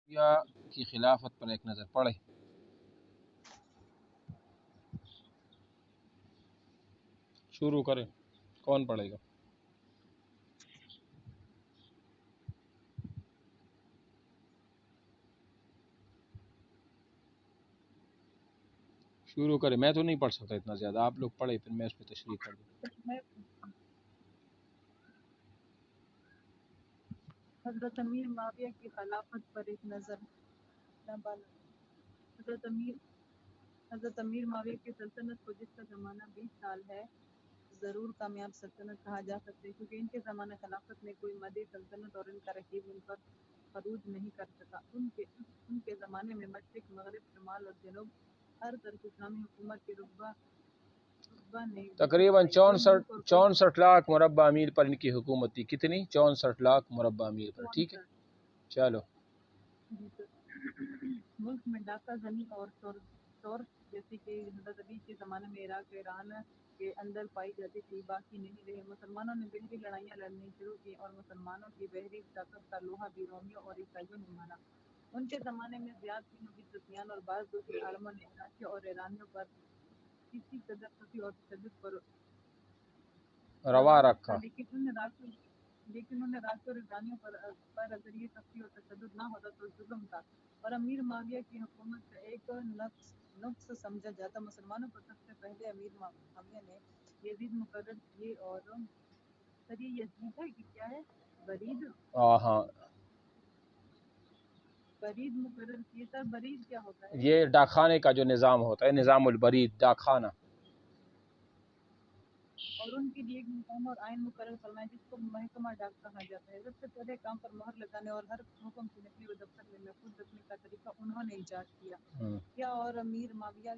یا کی خلافت پر ایک نظر پڑے. شروع کریں، کون پڑھے گا؟ شروع کریں. میں تو نہیں پڑھ سکتا اتنا زیادہ، آپ لوگ پڑھے پھر میں اس پہ تشریح کر دوں. حضرت امیر معاویہ کی خلافت پر ایک نظر. حضرت امیر معاویہ کی سلطنت کو جس کا زمانہ 20 سال ہے ضرور کامیاب سلطنت کہا جا سکتا ہے، کیونکہ ان کے زمانہ خلافت میں کوئی مدی سلطنت اور ان کا رقیب ان پر فروج نہیں کر سکا. ان کے زمانے میں مشرق، مغرب، شمال اور جنوب ہر طرف اسلامی حکومت کے رتبہ نے تقریباً 64 لاکھ مربع میل پر ان کی حکومت تھی. کتنی؟ 64 لاکھ مربع میل پر. ٹھیک ہے، چلو. ملک میں ڈاکہ زنی اور چور جیسی کہ حضرت علی کے زمانے میں عراق و ایران کے اندر پائی جاتی تھی باقی نہیں رہے. مسلمانوں نے بحری لڑائیاں لڑنی شروع کی اور مسلمانوں کی بحری طاقت کا لوہا بھی رومیوں اور عیسائیوں نے مانا. ان کے زمانے میں زیاد بن ابی سفیان اور بعض دوسرے عالموں نے عراقیوں اور ایرانیوں پر کسی قدر سختی اور تشدد پر روا رکھا. لیکن انہیں راستوں اور ایرانیوں پر اگر یہ سختی اور تشدد نہ ہوتا تو ظلم تھا اور امیر معاویہ کی حکومت کا ایک نقص سمجھا جاتا. مسلمانوں پر سب سے پہلے امیر معاویہ نے یزید مقرر کیے. اور سر یہ یزید ہے کہ کیا ہے؟ ہاں، برید مقرر کیے. سر برید کیا ہوتا ہے؟ یہ ڈاکخانے کا جو نظام ہوتا ہے، نظام البرید، ڈاکخانہ. اور ان کے لیے ایک نظام اور آئین مقرر فرمائے جس کو محکمہ ڈاک کہا جاتا ہے. سب سے پہلے کام پر مہر لگانے اور ہر حکم کی نقلی و دفتر میں محفوظ رکھنے کا طریقہ انہوں نے ایجاد کیا. یا اور امیر معاویہ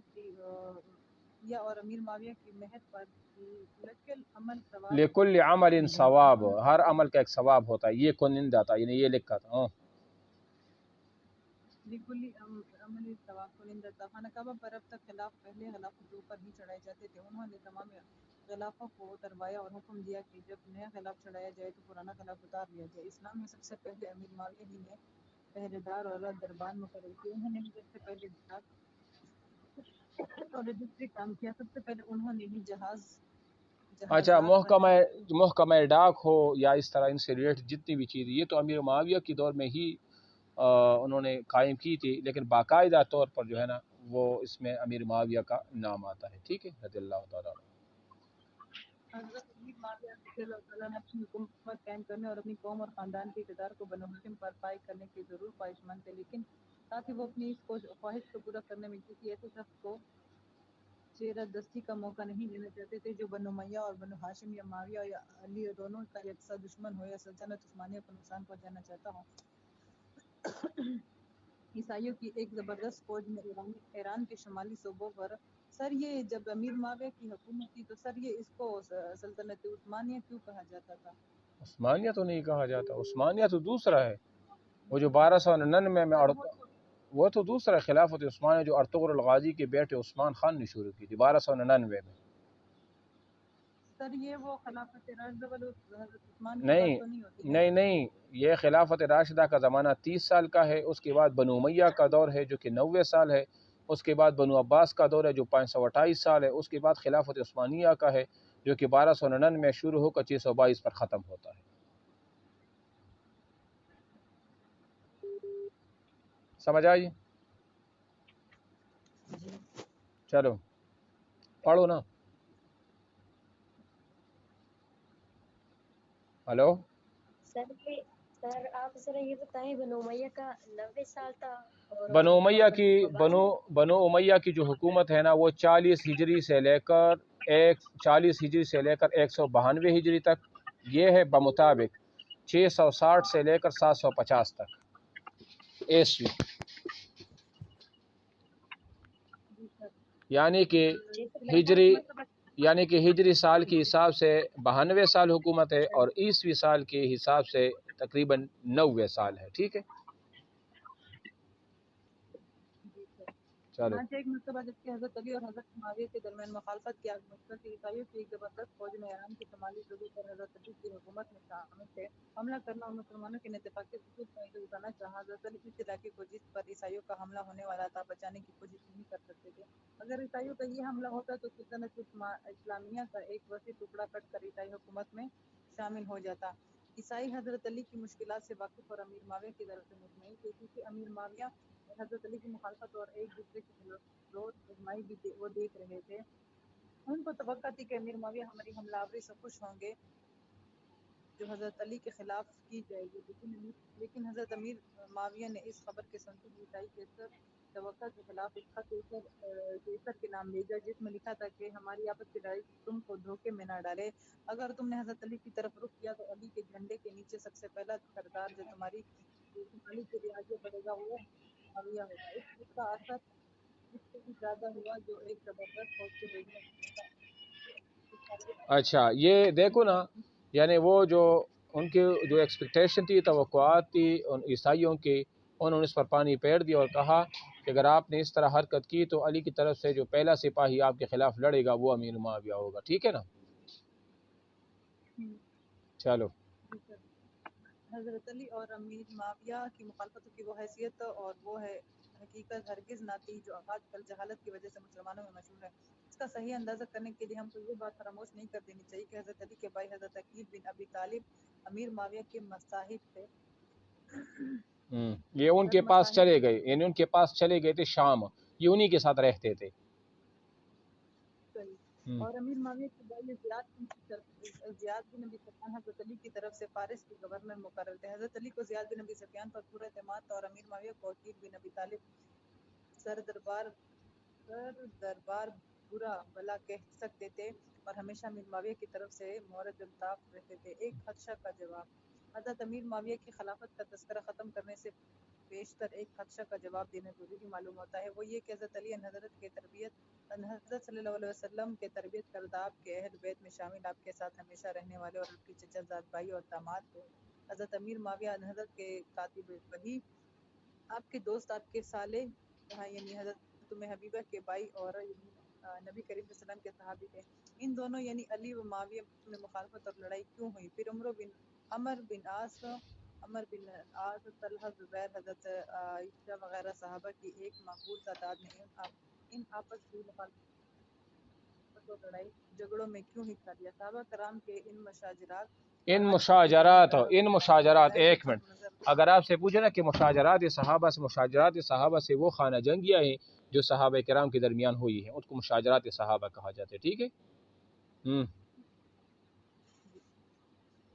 کی مہر پر لکل عمل ثواب، ہر عمل کا ایک ثواب ہوتا ہے. یہ کنندہ تھا، یعنی یہ لکھا تھا. لکل عمل ثواب کنندہ تھا. خانہ کعبہ پر اب تک پہلے غلافت دو پر ہی چڑھائے جاتے تھے. انہوں نے تمام غلافوں کو اتروایا اور حکم دیا کہ جب نیا غلاف چڑھایا جائے تو پرانا غلاف اتار لیا جائے. اسلام میں سب سے پہلے امیر معاویہ ہی نے پہرے دار اور دربان مقرر کیے. انہوں نے سب سے پہلے اور دوسری کام کیا. سب سے پہلے انہوں نے ہی اچھا، محکمہ ڈاک ہو یا اس طرح ان سے ریلیٹڈ جتنی بھی چیز، یہ تو امیر معاویہ کے دور میں ہی انہوں نے قائم کی تھی، لیکن باقاعدہ طور پر جو ہے نا وہ اس میں امیر معاویہ کا نام آتا ہے. ٹھیک ہے، رضی اللہ تعالیٰ. حضرت امیر معاویہ رضی اللہ تعالیٰ نے اپنی حکومت قائم کرنے اور اپنی قوم اور خاندان کے اقتدار کو بنو ہاشم پر پائے کرنے کے ضرور خواہشمند تھے، لیکن ساتھ ہی وہ اپنی اس خواہش کو پورا کرنے میں کسی ایسے شخص کو چہرہ دستی کا موقع نہیں دینا چاہتے تھے جو بنو امیہ اور بنو ہاشم یا معاویہ یا علی دونوں کا یکساں دشمن ہو یا سلطنت عثمانیہ کو نقصان پہنچانا چاہتا ہو. عیسائیوں کی ایک زبردست فوج نے ایران کے شمالی صوبوں پر. سر یہ جب امیر معاویہ کی حکومت تھی تو سر یہ اس کو سلطنت عثمانیہ کیوں کہا جاتا تھا؟ عثمانیہ تو نہیں کہا جاتا، عثمانیہ تو دوسرا ہے. وہ جو 1299 میں وہ تو دوسرا خلافت عثمانیہ جو ارطغرل الغازی کے بیٹے عثمان خان نے شروع کی تھی 1299 میں. سر یہ وہ خلافت راشدہ والی حضرت عثمان کی بات تو نہیں ہوتی ہے؟ نہیں، یہ خلافت راشدہ کا زمانہ 30 سال کا ہے. اس کے بعد بنو امیہ کا دور ہے جو کہ 90 سال ہے. اس کے بعد بنو عباس کا دور ہے جو 528 سال ہے. اس کے بعد خلافت عثمانیہ کا ہے جو کہ 1299 میں شروع ہو کر 622 پر ختم ہوتا ہے. سمجھ آئی؟ چلو پڑھو نا. ہلو سر آپ ذرا یہ بتائیں بنو امیہ کا 90 سال تھا. بنو امیہ کی جو حکومت ہے نا وہ 40 ہجری سے لے کر 192 ہجری تک. یہ ہے بمطابق 660 سے لے کر 750 تک عیسوی. یعنی کہ ہجری سال کے حساب سے 92 سال حکومت ہے اور عیسوی سال کے حساب سے تقریباً 90 سال ہے. ٹھیک ہے، चलो चनांचे एक मरतबा जबकि हज़रत अली और हज़रत मुआविया के दरमियान मुखालफत की आग मुश्किल थी, ईसाइयों की एक ज़बरदस्त फौज में ईरान के शुमाली लोगों पर हज़रत अली की हुकूमत में शामिल थे। हमला करना और मुसलमानों के इत्तेफाक़ी वजूद का फायदा उठाना चाहा। हज़रत अली इस इलाके को जिस पर ईसाइयों का हमला होने वाला था बचाने की कोशिश नहीं कर सकते थे। अगर ईसाइयों का ये हमला होता तो सल्तनत इस्लामिया का एक वसी टुकड़ा कट कर ईसाई हुकूमत में शामिल हो जाता। ईसाई हज़रत अली की मुश्किलात से वाकिफ़ और अमीर माविया की तरफ से मुतमईन थे, क्योंकि अमीर माविया और हज़रत अली की मुखालफत और एक दूसरे के खिलाफ रोज आजमाई भी वो देख रहे थे। उनको तवक्का थी कि अमीर माविया हमारी हमलावरी से खुश होंगे जो हज़रत अली के खिलाफ की जाएगी, लेकिन हज़रत अमीर माविया ने इस खबर के सुनते ही ईसाई कैसर तवक्का के खिलाफ एक खत कैसर के नाम भेजा, जिसमें लिखा था कि हमारी आपस की लड़ाई तुमको धोखे में न डाले। अगर तुमने हज़रत अली की तरफ रुख किया तो अली के झंडे के नीचे सबसे पहला सरदार जो तुम्हारी के लिए आगे बढ़ेगा वो माविया होगा। इसका असर इससे भी ज़्यादा हुआ जो एक ज़बरदस्त फौज के भेजने अच्छा ये देखो ना, यानी वो जो उनकी जो एक्सपेक्टेशन थी, तवक्कुआत थी उन ईसाइयों की, उन्होंने उस पर पानी फेर दिया और कहा कि अगर आपने इस तरह हरकत की तो अली की तरफ से जो पहला सिपाही आपके खिलाफ लड़ेगा वो अमीर मुआविया होगा। ठीक है ना, चलो। हज़रत अली और अमीर माविया की मुखालफतों की वो हैसियत और वो है हकीकत हरगिज़ ना थी जो आजकल जहालत की वजह से मुसलमानों में मशहूर है। इसका सही अंदाज़ा करने के लिए हमको ये बात फरामोश नहीं कर देनी चाहिए कि हज़रत अली के भाई हज़रत अकील बिन अबी तालिब अमीर माविया के मसाहिब थे। ये उनके पास चले गए, यानी उनके पास चले गए थे शाम, ये उन्हीं के साथ रहते थे। और अमीर माविया के भाई ज़ियाद बिन अबी सुफियान हज़रत अली की तरफ से फारिस के गवर्नर मुकर्रर थे। हज़रत अली को ज़ियाद बिन अबी सुफियान पर पूरा एतमाद था और अमीर माविया को अकील बिन अबी तालिब सर दरबार बुरा भला कह सकते थे और हमेशा अमीर माविया की तरफ से मोहरत अल्ताफ रहते थे। एक खदशा का जवाब। हज़रत अमीर माविया की खिलाफत का तस्करा ख़त्म करने से पेशतर एक खदशा का जवाब देना ज़रूरी मालूम होता है। वो ये कि हज़रत अली हज़रत सल्लल्लाहु अलैहि वसल्लम के तरबियत करदा आपके अहल बैत में शामिल आपके साथ हमेशा रहने वाले और आपके चचाजाद भाई और दामाद थे। हज़रत अमीर माविया हज़रत के कातिब वही, आपके दोस्त, आपके साले यानी हज़रत तुम्हें हबीबा के भाई और नबी करीम वसल्लम के सहाबी थे। इन दोनों यानी अली व माविया में मुखालफत और लड़ाई क्यों हुई? फिर अमर बिन आस, तलहा, ज़ुबैर, हज़रत आयशा वगैरह सहाबा की एक मकबूल तादाद ने इन आपस की मुखालफत और लड़ाई झगड़ों में क्यों हिस्सा लिया? सहाबा कराम के इन मुशाजरात एक मिनट, अगर आपसे पूछे ना कि मुशाजरात सहाबा से वो खाना जंगियाँ हैं जो सहाबा किराम के दरमियान हुई है, उसको मुशाजरात सहाबा कहा जाता है। ठीक है।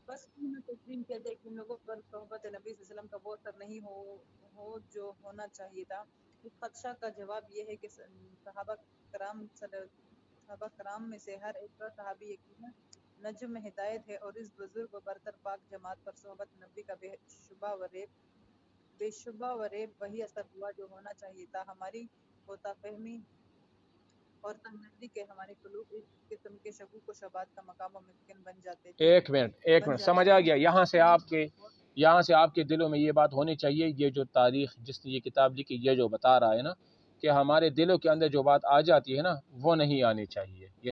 बस तस्लीम किया जाए कि इन लोगों पर सोहबत नबी सल्लल्लाहु अलैहि वसल्लम का वो असर नहीं हो जो होना चाहिए था। इस खदशा का जवाब ये है कि सहाबा कराम में से हर एक सहाबी यकीनन नज्म में हिदायत है और इस बुजुर्ग व बरतर पाक जमात पर सोहबत नबी का बेशुबा व रेब वही असर हुआ जो होना चाहिए था। हमारी कोताफहमी और तंगनज़री के हमारे कुलूब इस किस्म के शकूक व शुबहात का मकाम मुमकिन बन जाते थे। एक मिनट समझ आ गया। यहाँ से आपके दिलों में ये बात होनी चाहिए, ये जो तारीख जिसने ये किताब लिखी ये जो बता रहा है ना कि हमारे दिलों के अंदर जो बात आ जाती है ना वो नहीं आनी चाहिए।